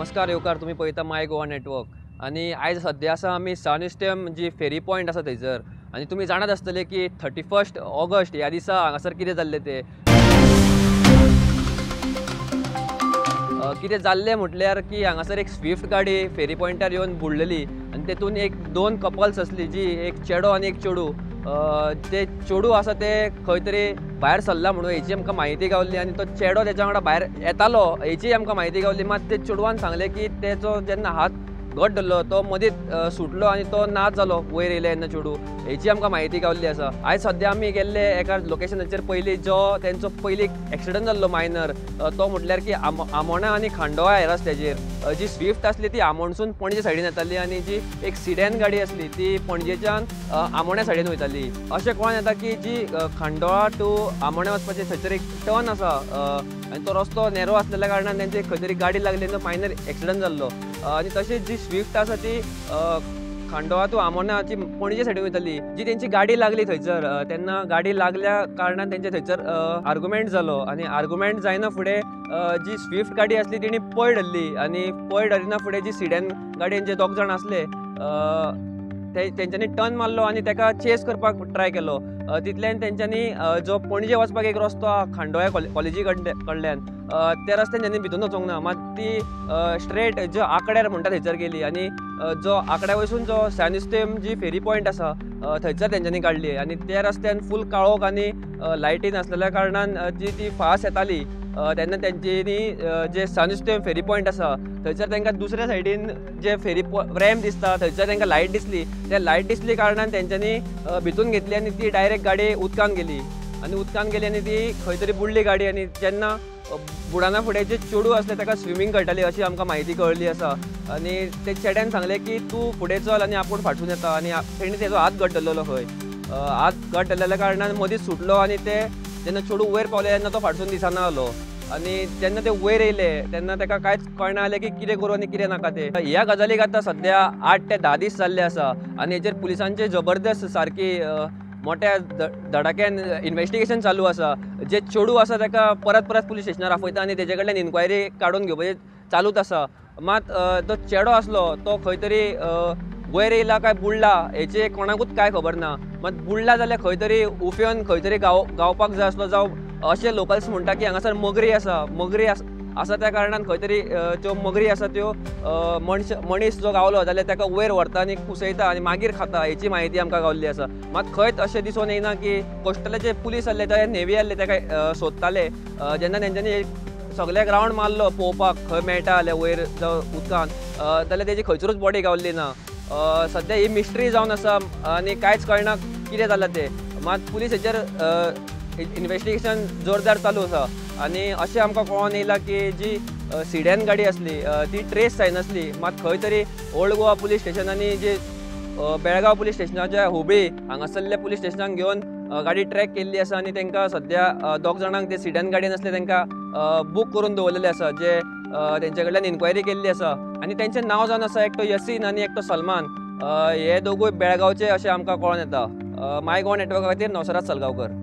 नमस्कार येवकार, तुम्ही पळयता माय गोवा नेटवर्क आणि आज सध्या आसा आमी सनस्टेम जी फेरी पॉइंट आसा थंयसर आणि तुम्ही जाणत आसतले की 31 ऑगस्ट ह्या दिसा हांगासर कितें जाल्लें ते कितें जाल्लें म्हटल्यार की हांगासर एक स्विफ्ट गाडी फेरी पॉइंटार येवन बुडलेली आणि तेतून दोन कपल्स असली जी एक चेडो आणि एक चेडू ते चेडू आसा ते खंय तरी भायर सरला म्हणून हेची आमकां म्हायती गावल्ली आणि तो चेडो तेच्या वांगडा भायर येतालो हेची आमकां म्हायती गावल्ली। मात ते चेडवान सांगलें की तेचो जेन्ना हात घट धरलो तो मदींच सुटलो आणि तो नाच जालो वयर येयले तेन्ना चेडू हेची आमकां म्हायती गावल्ली आसा। आयज सद्या आमी गेल्ले एका लोकेशनाचेर पयलीं जो तेंचो पयलीं एक्सिडंट जाल्लो मायनर तो म्हटल्यार की आमोणा आनी खांडोळा ह्या रस्त्याचेर जी स्विफ्ट आसली ती आमोणसून पणजे सायडीन येताली आणि जी एक सिडॅन गाडी आसली ती पणजेच्यान आमोण्या सायडीन वयताली। अशें कळोन येता की जी खांडोळा टू आमोण्या वचपाचें थंयसर एक टर्न आसा आणि तो रस्तो नॅरो आसलेल्या कारणान तेंची खंय तरी गाडी लागली आनी तो मायनर एक्सिडंट जाल्लो। आणि तशीच जी स्विफ्ट आसा ती खांडोळा टू आमोण्याची पणजे सायडीन वयताली जी तेंची गाडी लागली थंयसर तेन्ना गाडी लागल्या कारणान तेंचे थंयसर आर्ग्युमेंट जालो आणि आर्ग्युमेंट जायना फुडें जी स्विफ्ट गाडी आसली तिणी पयर धरली आणि पयर धरिना फुडें जी सिडॅन गाडयेन दोग जाण आसले तेंच्यांनी टर्न मारलो आणि तेका चेस करपाक ट्राय केलो। तितल्यान तेंच्यांनी जो पणजे वचपाक एक रस्तो खांडोळा कॉलेजी कडल्यान त्या रस्त्यान तेंच्यांनी भितून वचोंक ना, मात ती स्ट्रेट जो आंकड्यार म्हणटा थंयसर गेली आणि जो आंकड्या वयसून जो सॅनिस्टेम जी फेरी पॉइंट आसा थंयसर तेंच्यांनी काडली आणि त्या रस्त्यान फूल काळोख आणि लायटी नासलेल्या कारणान जी ती फास्ट येताली तेन्ना तेंच्यांनी जे सनस्टेम फेरी पॉइंट आसा थंयसर तांकां दुसऱ्या सायडीन जे फेरी रॅम्प दिसता थंयसर तांकां लायट दिसली। त्या लायट दिसली कारणान तेंच्यांनी भितून घेतली आणि ती डायरेक्ट गाडी उदकान गेली आणि ती खंय तरी बुडली गाडी आणि जेन्ना बुडाना फुडें जे चेडू आसले ताका स्विमींग कळटाली अशी आमकां म्हायती कळ्ळी आसा। आणि ते चेड्यान सांगलें की तूं फुडें चल आनी आपूण फाटून येता आणि तेणी तेजो हात घट धरलेलो खंय हात घट धरलेल्या कारणान मदींच सुटलो आणि ते जेन्ना चेडू वयर पावले तेन्ना तो फाटसून दिसना जालो आणि जेन्ना ते वयर येयले तेन्ना ताका कांयच कळना जालें की कितें करूं आनी कितें नाका ते। ह्या गजालीक आतां सद्या 8 ते 10 दीस जाल्ले आसा आणि हेचेर पुलिसांचे जबरदस्त सारकी मोठ्या धडाक्यान इन्व्हेस्टिगेशन चालू आसा। जे चेडू आसा ताका परत परत पुलीस स्टेशनार आफयता आणि तेजे कडल्यान इन्क्वायरी काडून घेवपाची चालूच आसा। मात तो चेडो आसलो तो खंय तरी वयर येयला काय बुडला हेचे कोणाकूच काय खबर ना, मात बुडला जाल्यार खंय तरी उफेवन खंय तरी गावपाक जाय आसलो जावं अशें लोकल्स म्हणटा की हांगासर मगरी आसा त्या कारणान खंय तरी ज्यो मगरी आसा त्यो मनीस जो गावलो जाल्यार ताका वयर व्हरता आनी कुसयता आनी मागीर खाता हेची म्हायती आमकां गावल्ली आसा। मात खंयच अशें दिसून येयना की कोस्टलाचे पुलीस आसले ते नेवी आसले ताका सोदताले जेन्ना तेंच्यांनी सगळे ग्रावंड मारलो पळोवपाक खंय मेळटा जाल्यार वयर जावं उदकान जाल्यार तेजी खंयसरूच बॉडी गावल्ली ना। सद्या ही मिस्ट्री जावन आसा आनी कांयच कळना कितें जालां तें, मात पुलीस हेचेर इन्व्हेस्टिगेशन जोरदार चालू आसा। आणि अशें आमकां कळोन येयला की जी सिडॅन गाडी आसली ती ट्रेस जायनासली, मात खंय तरी ओल्ड गोवा पुलीस स्टेशनांनी जी बेळगांव पुलीस स्टेशनाच्या हुबळी हांगासरल्या पुलीस स्टेशनाक घेवन गाडी ट्रॅक केल्ली आसा आणि तांकां सद्या दोग जाणांक ते सिडॅन गाडयेन आसले तांकां बूक करून दवरलेले आसा जे तेंचे कडल्यान इन्क्वायरी केल्ली आसा। आणि तेंचें नांव जावन आसा एकटो यसीन आनी एकटो सलमान हे दोगूय बेळगांवचे अशें आमकां कळोन येता। माय गोवा नेटवर्का खातीर नवसराज सलगांवकर।